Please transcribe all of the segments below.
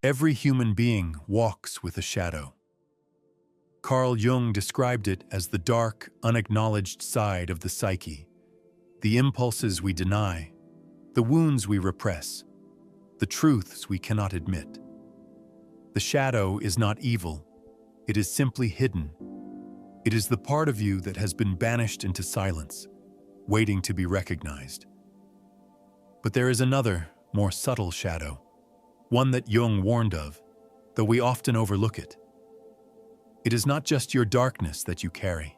Every human being walks with a shadow. Carl Jung described it as the dark, unacknowledged side of the psyche, the impulses we deny, the wounds we repress, the truths we cannot admit. The shadow is not evil, it is simply hidden. It is the part of you that has been banished into silence, waiting to be recognized. But there is another, more subtle shadow, one that Jung warned of, though we often overlook it. It is not just your darkness that you carry.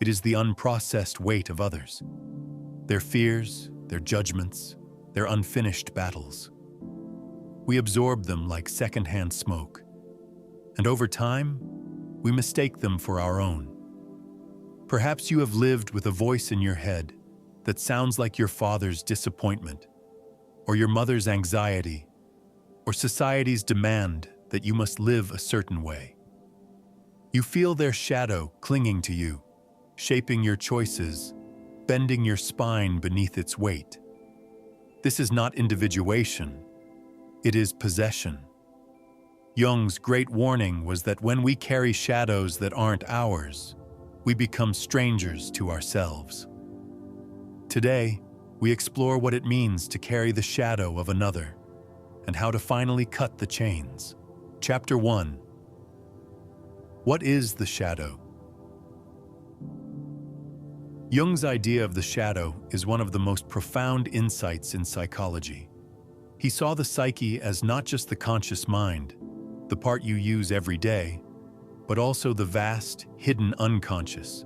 It is the unprocessed weight of others, their fears, their judgments, their unfinished battles. We absorb them like secondhand smoke, and over time, we mistake them for our own. Perhaps you have lived with a voice in your head that sounds like your father's disappointment, or your mother's anxiety, or society's demand that you must live a certain way. You feel their shadow clinging to you, shaping your choices, bending your spine beneath its weight. This is not individuation, it is possession. Jung's great warning was that when we carry shadows that aren't ours, we become strangers to ourselves. Today, we explore what it means to carry the shadow of another and how to finally cut the chains. Chapter 1. What is the shadow? Jung's idea of the shadow is one of the most profound insights in psychology. He saw the psyche as not just the conscious mind, the part you use every day, but also the vast, hidden unconscious.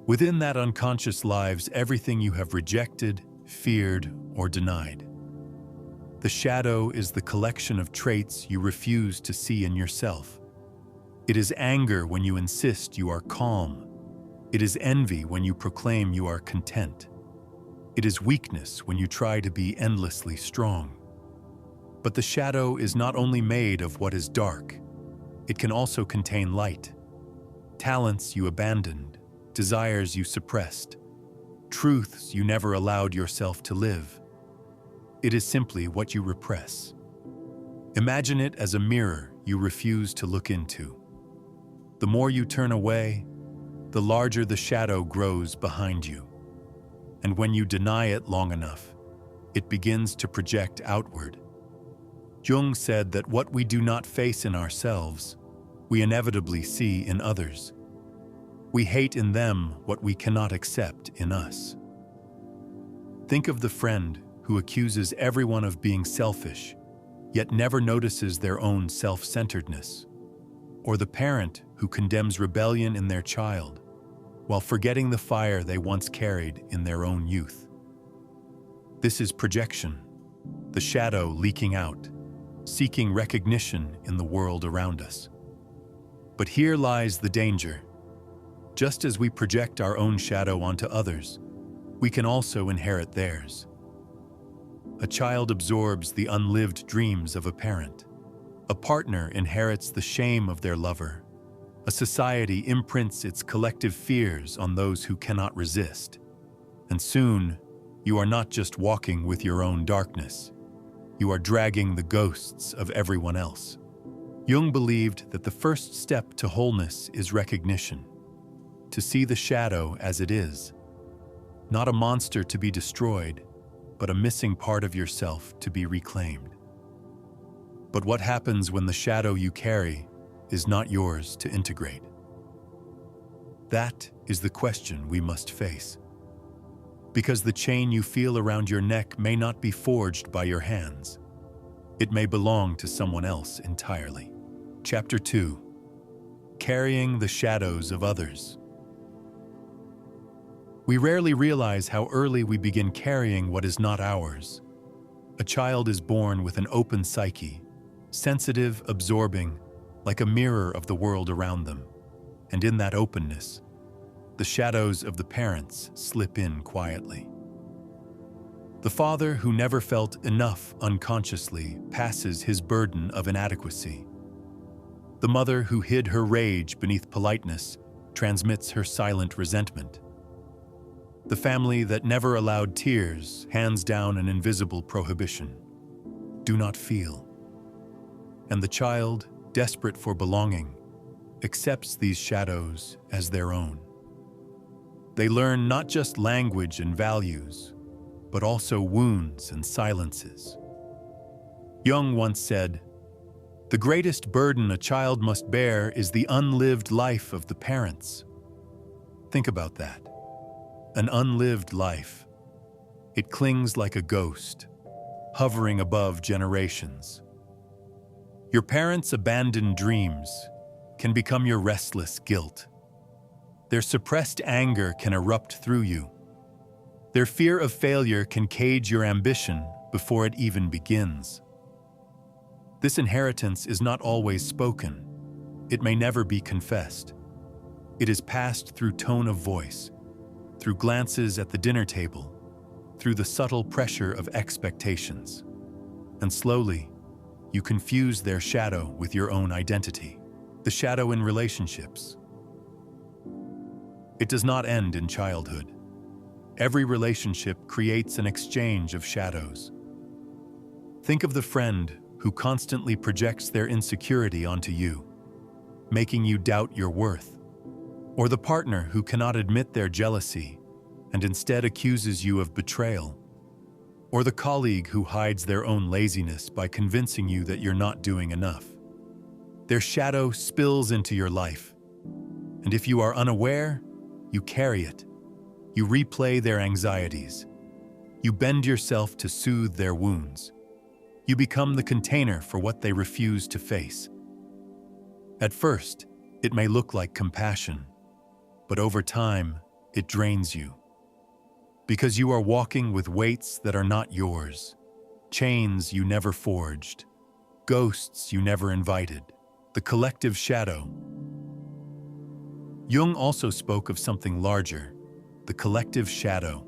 Within that unconscious lives everything you have rejected, feared, or denied. The shadow is the collection of traits you refuse to see in yourself. It is anger when you insist you are calm. It is envy when you proclaim you are content. It is weakness when you try to be endlessly strong. But the shadow is not only made of what is dark, it can also contain light. Talents you abandoned, desires you suppressed, truths you never allowed yourself to live. It is simply what you repress. Imagine it as a mirror you refuse to look into. The more you turn away, the larger the shadow grows behind you. And when you deny it long enough, it begins to project outward. Jung said that what we do not face in ourselves, we inevitably see in others. We hate in them what we cannot accept in us. Think of the friend who accuses everyone of being selfish, yet never notices their own self-centeredness, or the parent who condemns rebellion in their child, while forgetting the fire they once carried in their own youth. This is projection, the shadow leaking out, seeking recognition in the world around us. But here lies the danger. Just as we project our own shadow onto others, we can also inherit theirs. A child absorbs the unlived dreams of a parent. A partner inherits the shame of their lover. A society imprints its collective fears on those who cannot resist. And soon, you are not just walking with your own darkness. You are dragging the ghosts of everyone else. Jung believed that the first step to wholeness is recognition, to see the shadow as it is, not a monster to be destroyed, but a missing part of yourself to be reclaimed. But what happens when the shadow you carry is not yours to integrate? That is the question we must face. Because the chain you feel around your neck may not be forged by your hands. It may belong to someone else entirely. Chapter 2. Carrying the shadows of others. We rarely realize how early we begin carrying what is not ours. A child is born with an open psyche, sensitive, absorbing, like a mirror of the world around them. And in that openness, the shadows of the parents slip in quietly. The father who never felt enough unconsciously passes his burden of inadequacy. The mother who hid her rage beneath politeness transmits her silent resentment. The family that never allowed tears hands down an invisible prohibition. Do not feel. And the child, desperate for belonging, accepts these shadows as their own. They learn not just language and values, but also wounds and silences. Jung once said, "The greatest burden a child must bear is the unlived life of the parents." Think about that. An unlived life. It clings like a ghost, hovering above generations. Your parents' abandoned dreams can become your restless guilt. Their suppressed anger can erupt through you. Their fear of failure can cage your ambition before it even begins. This inheritance is not always spoken. It may never be confessed. It is passed through tone of voice, through glances at the dinner table, through the subtle pressure of expectations. And slowly, you confuse their shadow with your own identity. The shadow in relationships. It does not end in childhood. Every relationship creates an exchange of shadows. Think of the friend who constantly projects their insecurity onto you, making you doubt your worth, or the partner who cannot admit their jealousy and instead accuses you of betrayal, or the colleague who hides their own laziness by convincing you that you're not doing enough. Their shadow spills into your life, and if you are unaware, you carry it. You replay their anxieties. You bend yourself to soothe their wounds. You become the container for what they refuse to face. At first, it may look like compassion, but over time, it drains you. Because you are walking with weights that are not yours, chains you never forged, ghosts you never invited, the collective shadow. Jung also spoke of something larger, the collective shadow.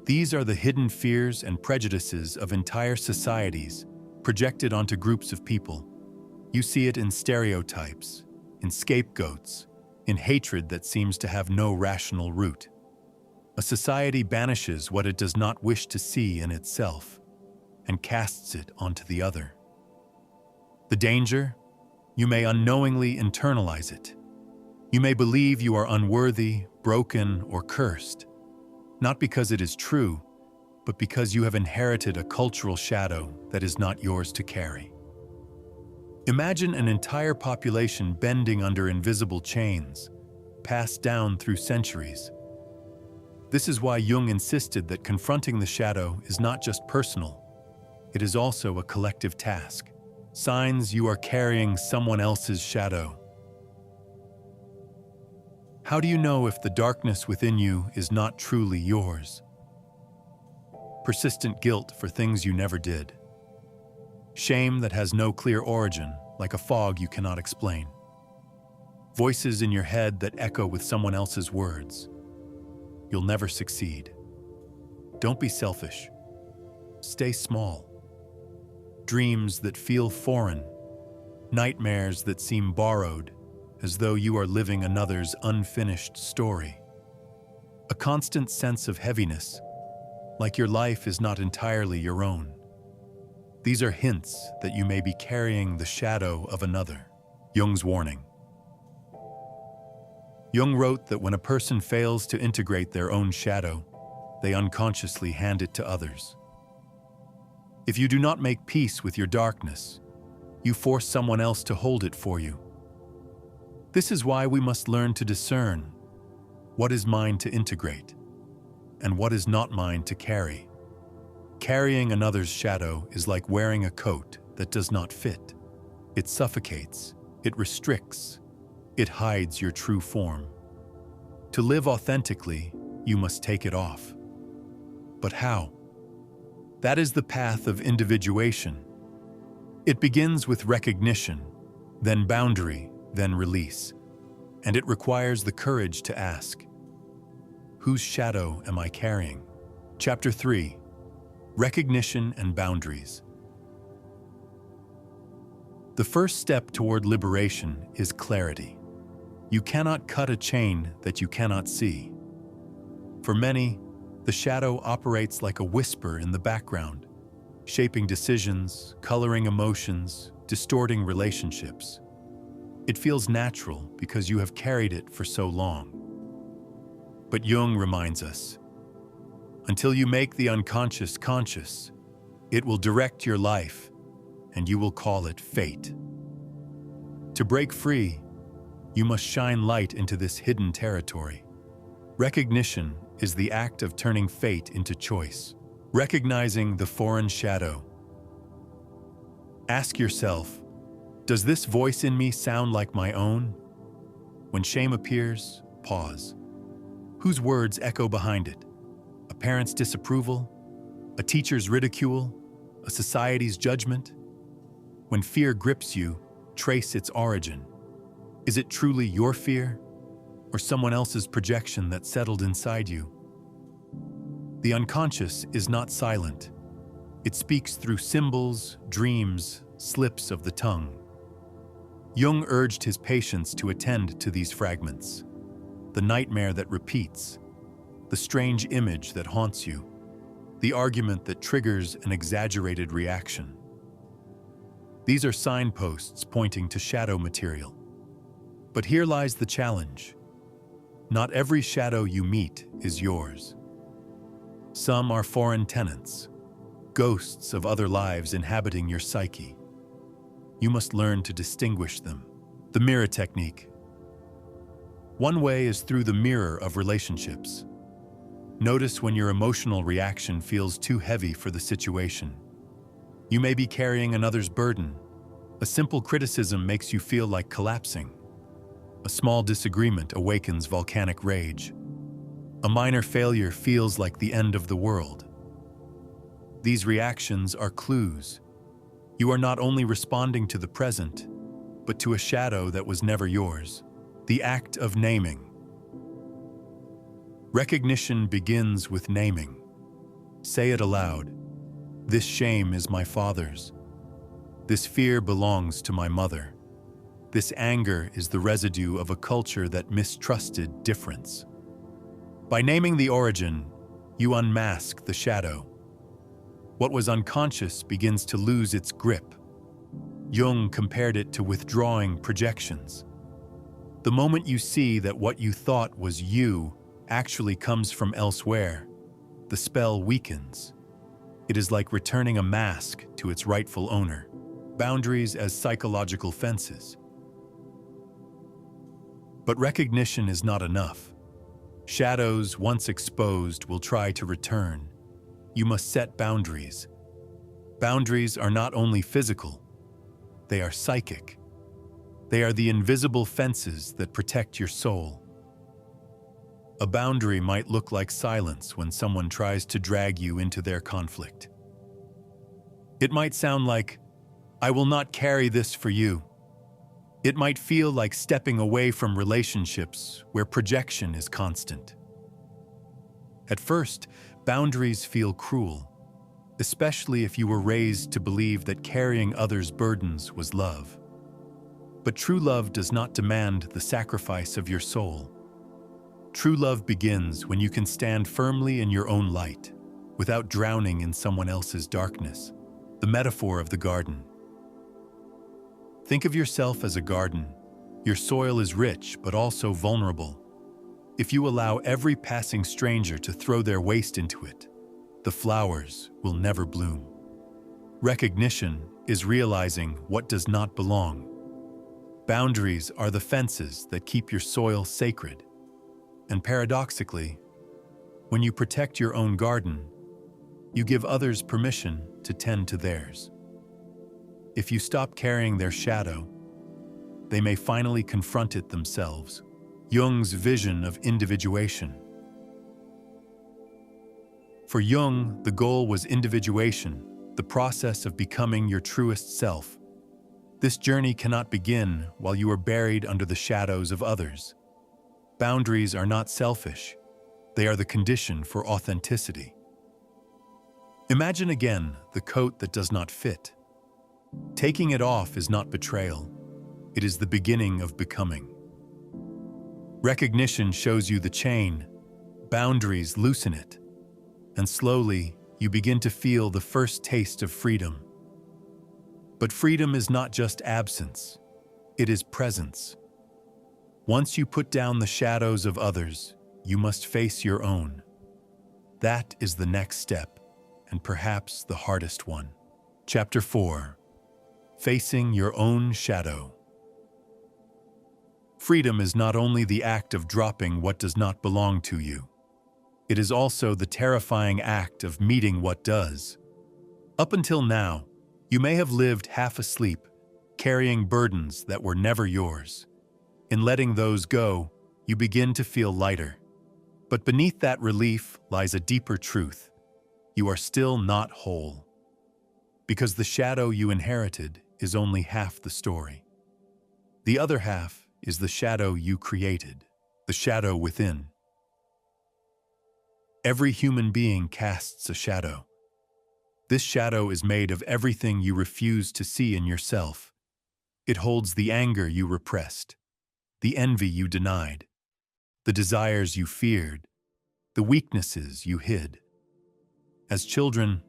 These are the hidden fears and prejudices of entire societies projected onto groups of people. You see it in stereotypes, in scapegoats, in hatred that seems to have no rational root. A society banishes what it does not wish to see in itself and casts it onto the other. The danger? You may unknowingly internalize it. You may believe you are unworthy, broken, or cursed, not because it is true, but because you have inherited a cultural shadow that is not yours to carry. Imagine an entire population bending under invisible chains, passed down through centuries. This is why Jung insisted that confronting the shadow is not just personal, it is also a collective task. Signs you are carrying someone else's shadow. How do you know if the darkness within you is not truly yours? Persistent guilt for things you never did. Shame that has no clear origin, like a fog you cannot explain. Voices in your head that echo with someone else's words. You'll never succeed. Don't be selfish. Stay small. Dreams that feel foreign. Nightmares that seem borrowed, as though you are living another's unfinished story. A constant sense of heaviness, like your life is not entirely your own. These are hints that you may be carrying the shadow of another. Jung's warning. Jung wrote that when a person fails to integrate their own shadow, they unconsciously hand it to others. If you do not make peace with your darkness, you force someone else to hold it for you. This is why we must learn to discern what is mine to integrate and what is not mine to carry. Carrying another's shadow is like wearing a coat that does not fit. It suffocates, it restricts, it hides your true form. To live authentically, you must take it off. But how? That is the path of individuation. It begins with recognition, then boundary, then release. And it requires the courage to ask, whose shadow am I carrying? Chapter 3. Recognition and Boundaries. The first step toward liberation is clarity. You cannot cut a chain that you cannot see. For many, the shadow operates like a whisper in the background, shaping decisions, coloring emotions, distorting relationships. It feels natural because you have carried it for so long. But Jung reminds us, until you make the unconscious conscious, it will direct your life, and you will call it fate. To break free, you must shine light into this hidden territory. Recognition is the act of turning fate into choice, recognizing the foreign shadow. Ask yourself, does this voice in me sound like my own? When shame appears, pause. Whose words echo behind it? A parent's disapproval? A teacher's ridicule? A society's judgment? When fear grips you, trace its origin. Is it truly your fear, or someone else's projection that settled inside you? The unconscious is not silent. It speaks through symbols, dreams, slips of the tongue. Jung urged his patients to attend to these fragments. The nightmare that repeats, the strange image that haunts you, the argument that triggers an exaggerated reaction. These are signposts pointing to shadow material. But here lies the challenge. Not every shadow you meet is yours. Some are foreign tenants, ghosts of other lives inhabiting your psyche. You must learn to distinguish them. The mirror technique. One way is through the mirror of relationships. Notice when your emotional reaction feels too heavy for the situation. You may be carrying another's burden. A simple criticism makes you feel like collapsing. A small disagreement awakens volcanic rage. A minor failure feels like the end of the world. These reactions are clues. You are not only responding to the present, but to a shadow that was never yours. The act of naming. Recognition begins with naming. Say it aloud. This shame is my father's. This fear belongs to my mother. This anger is the residue of a culture that mistrusted difference. By naming the origin, you unmask the shadow. What was unconscious begins to lose its grip. Jung compared it to withdrawing projections. The moment you see that what you thought was you actually comes from elsewhere, the spell weakens. It is like returning a mask to its rightful owner. Boundaries as psychological fences. But recognition is not enough. Shadows, once exposed, will try to return. You must set boundaries. Boundaries are not only physical, they are psychic. They are the invisible fences that protect your soul. A boundary might look like silence when someone tries to drag you into their conflict. It might sound like, "I will not carry this for you." It might feel like stepping away from relationships where projection is constant. At first, boundaries feel cruel, especially if you were raised to believe that carrying others' burdens was love. But true love does not demand the sacrifice of your soul. True love begins when you can stand firmly in your own light, without drowning in someone else's darkness. The metaphor of the garden. Think of yourself as a garden. Your soil is rich, but also vulnerable. If you allow every passing stranger to throw their waste into it, the flowers will never bloom. Recognition is realizing what does not belong. Boundaries are the fences that keep your soil sacred. And paradoxically, when you protect your own garden, you give others permission to tend to theirs. If you stop carrying their shadow, they may finally confront it themselves. Jung's vision of individuation. For Jung, the goal was individuation, the process of becoming your truest self. This journey cannot begin while you are buried under the shadows of others. Boundaries are not selfish. They are the condition for authenticity. Imagine again the coat that does not fit. Taking it off is not betrayal. It is the beginning of becoming. Recognition shows you the chain. Boundaries loosen it. And slowly, you begin to feel the first taste of freedom. But freedom is not just absence, it is presence. Once you put down the shadows of others, you must face your own. That is the next step, and perhaps the hardest one. Chapter 4. Facing your own shadow. Freedom is not only the act of dropping what does not belong to you. It is also the terrifying act of meeting what does. Up until now, you may have lived half asleep, carrying burdens that were never yours. In letting those go, you begin to feel lighter. But beneath that relief lies a deeper truth. You are still not whole. Because the shadow you inherited is only half the story. The other half is the shadow you created, the shadow within. Every human being casts a shadow. This shadow is made of everything you refuse to see in yourself. It holds the anger you repressed, the envy you denied, the desires you feared, the weaknesses you hid. As children,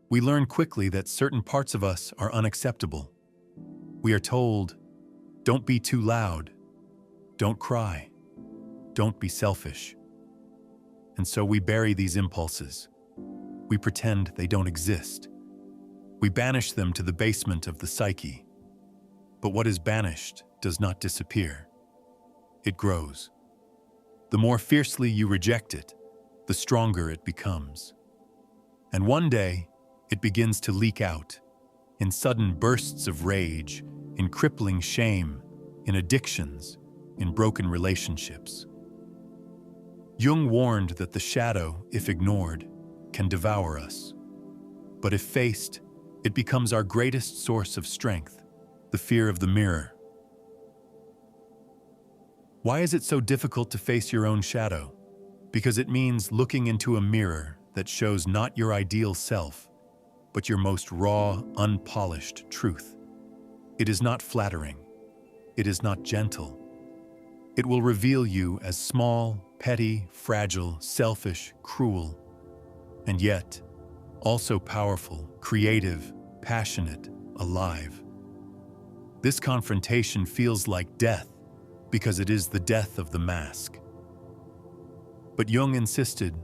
we learn quickly that certain parts of us are unacceptable. We are told, don't be too loud, don't cry, don't be selfish. And so we bury these impulses. We pretend they don't exist. We banish them to the basement of the psyche. But what is banished does not disappear. It grows. The more fiercely you reject it, the stronger it becomes. And one day, it begins to leak out, in sudden bursts of rage, in crippling shame, in addictions, in broken relationships. Jung warned that the shadow, if ignored, can devour us. But if faced, it becomes our greatest source of strength, the fear of the mirror. Why is it so difficult to face your own shadow? Because it means looking into a mirror that shows not your ideal self, but your most raw, unpolished truth. It is not flattering. It is not gentle. It will reveal you as small, petty, fragile, selfish, cruel, and yet also powerful, creative, passionate, alive. This confrontation feels like death because it is the death of the mask. But Jung insisted,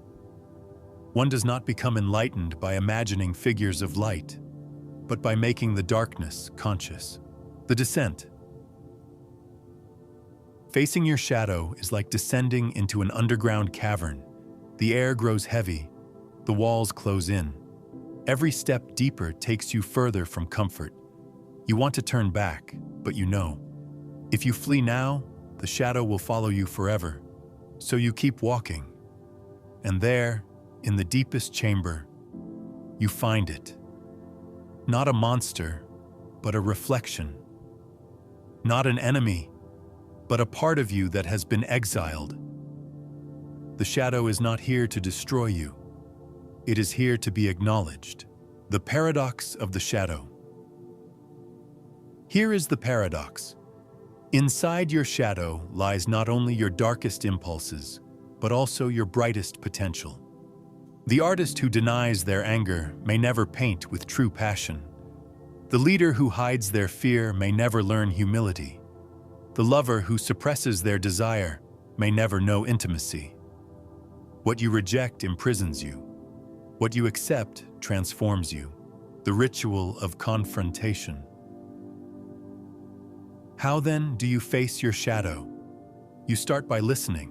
one does not become enlightened by imagining figures of light, but by making the darkness conscious. The descent. Facing your shadow is like descending into an underground cavern. The air grows heavy, the walls close in. Every step deeper takes you further from comfort. You want to turn back, but you know, if you flee now, the shadow will follow you forever. So you keep walking. And there, in the deepest chamber, you find it. Not a monster, but a reflection. Not an enemy, but a part of you that has been exiled. The shadow is not here to destroy you. It is here to be acknowledged. The paradox of the shadow. Here is the paradox. Inside your shadow lies not only your darkest impulses, but also your brightest potential. The artist who denies their anger may never paint with true passion. The leader who hides their fear may never learn humility. The lover who suppresses their desire may never know intimacy. What you reject imprisons you. What you accept transforms you. The ritual of confrontation. How then do you face your shadow? You start by listening.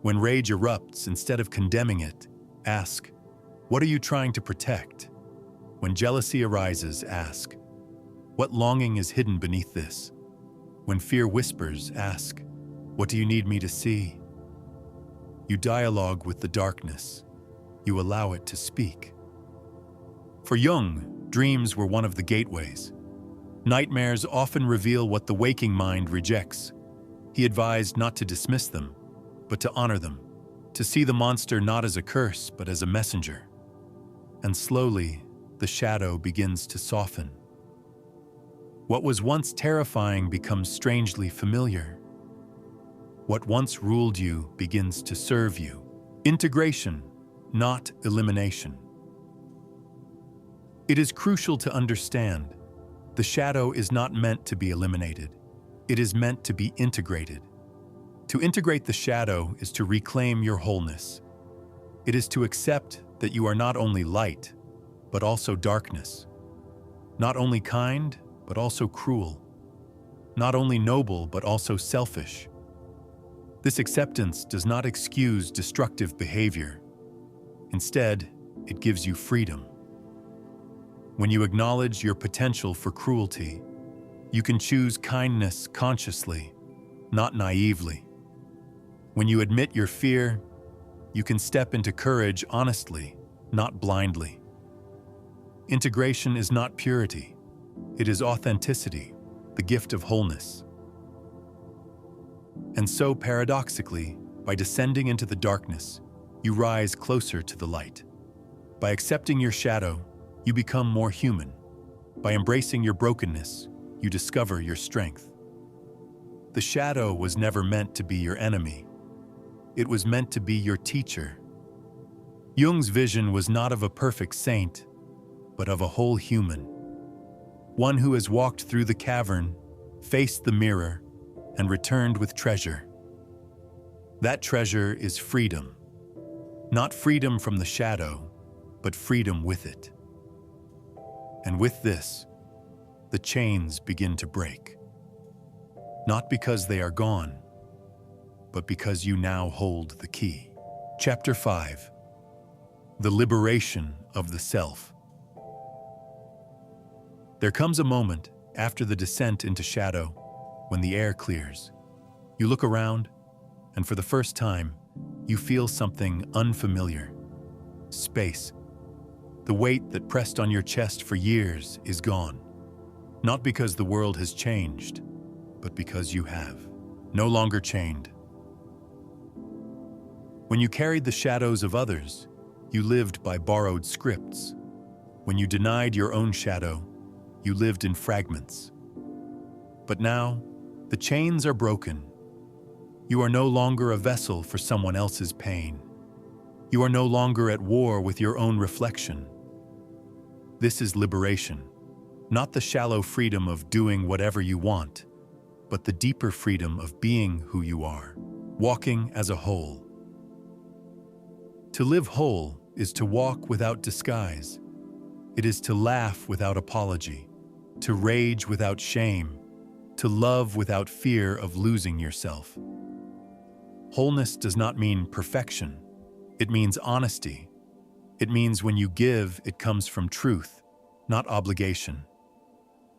When rage erupts, instead of condemning it, ask, what are you trying to protect? When jealousy arises, ask, what longing is hidden beneath this? When fear whispers, ask, what do you need me to see? You dialogue with the darkness. You allow it to speak. For Jung, dreams were one of the gateways. Nightmares often reveal what the waking mind rejects. He advised not to dismiss them, but to honor them, to see the monster not as a curse, but as a messenger. And slowly, the shadow begins to soften. What was once terrifying becomes strangely familiar. What once ruled you begins to serve you. Integration, not elimination. It is crucial to understand The shadow is not meant to be eliminated. It is meant to be integrated. To integrate the shadow is to reclaim your wholeness. It is to accept that you are not only light, but also darkness. Not only kind, but also cruel. Not only noble, but also selfish. This acceptance does not excuse destructive behavior. Instead, it gives you freedom. When you acknowledge your potential for cruelty, you can choose kindness consciously, not naively. When you admit your fear, you can step into courage honestly, not blindly. Integration is not purity. It is authenticity, the gift of wholeness. And so, paradoxically, by descending into the darkness, you rise closer to the light. By accepting your shadow, you become more human. By embracing your brokenness, you discover your strength. The shadow was never meant to be your enemy. It was meant to be your teacher. Jung's vision was not of a perfect saint, but of a whole human. One who has walked through the cavern, faced the mirror, and returned with treasure. That treasure is freedom. Not freedom from the shadow, but freedom with it. And with this, the chains begin to break. Not because they are gone, but because you now hold the key. Chapter 5. The Liberation of the Self. There comes a moment after the descent into shadow when the air clears. You look around, and for the first time, you feel something unfamiliar. Space. The weight that pressed on your chest for years is gone. Not because the world has changed, but because you have. No longer chained. When you carried the shadows of others, you lived by borrowed scripts. When you denied your own shadow, you lived in fragments. But now, the chains are broken. You are no longer a vessel for someone else's pain. You are no longer at war with your own reflection. This is liberation, not the shallow freedom of doing whatever you want, but the deeper freedom of being who you are, walking as a whole. To live whole is to walk without disguise. It is to laugh without apology, to rage without shame, to love without fear of losing yourself. Wholeness does not mean perfection. It means honesty. It means when you give, it comes from truth, not obligation.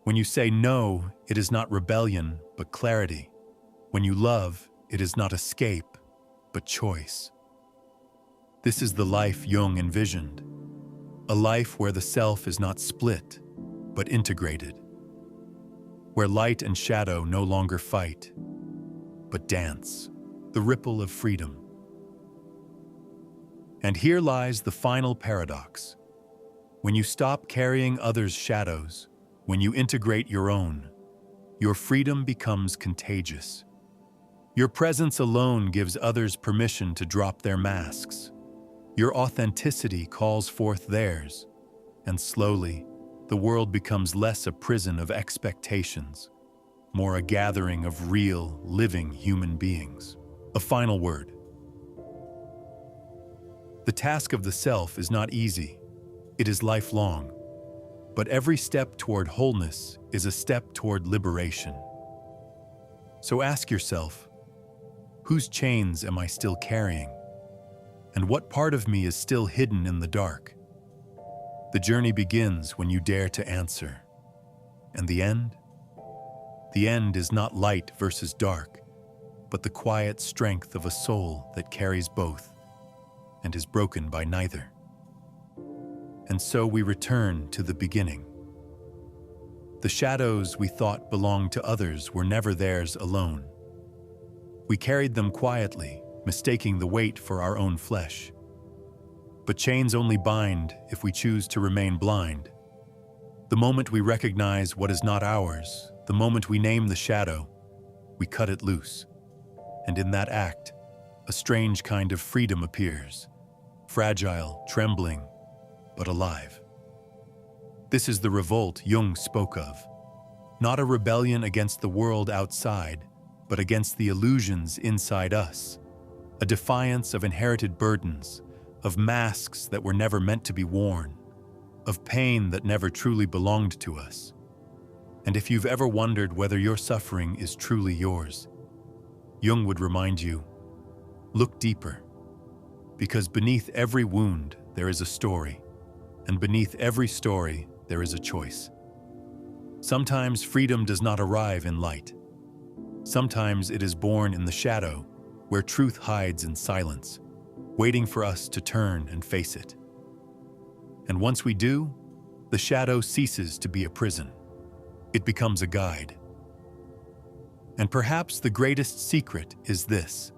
When you say no, it is not rebellion, but clarity. When you love, it is not escape, but choice. This is the life Jung envisioned, a life where the self is not split, but integrated, where light and shadow no longer fight, but dance, the ripple of freedom. And here lies the final paradox. When you stop carrying others' shadows, when you integrate your own, your freedom becomes contagious. Your presence alone gives others permission to drop their masks. Your authenticity calls forth theirs, and slowly, the world becomes less a prison of expectations, more a gathering of real, living human beings. A final word. The task of the self is not easy. It is lifelong. But every step toward wholeness is a step toward liberation. So ask yourself, whose chains am I still carrying? And what part of me is still hidden in the dark? The journey begins when you dare to answer. And the end? The end is not light versus dark, but the quiet strength of a soul that carries both and is broken by neither. And so we return to the beginning. The shadows we thought belonged to others were never theirs alone. We carried them quietly, mistaking the weight for our own flesh. But chains only bind if we choose to remain blind. The moment we recognize what is not ours, the moment we name the shadow, we cut it loose. And in that act, a strange kind of freedom appears, fragile, trembling, but alive. This is the revolt Jung spoke of, Not a rebellion against the world outside, but against the illusions inside us. A defiance of inherited burdens, of masks that were never meant to be worn, of pain that never truly belonged to us. And if you've ever wondered whether your suffering is truly yours, Jung would remind you, look deeper. Because beneath every wound, there is a story, and beneath every story, there is a choice. Sometimes freedom does not arrive in light. Sometimes it is born in the shadow, where truth hides in silence, waiting for us to turn and face it. And once we do, the shadow ceases to be a prison. It becomes a guide. And perhaps the greatest secret is this: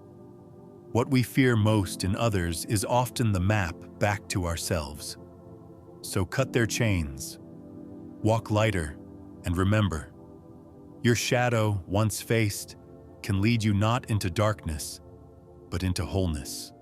what we fear most in others is often the map back to ourselves. So cut their chains, walk lighter, and remember, your shadow, once faced, can lead you not into darkness, but into wholeness.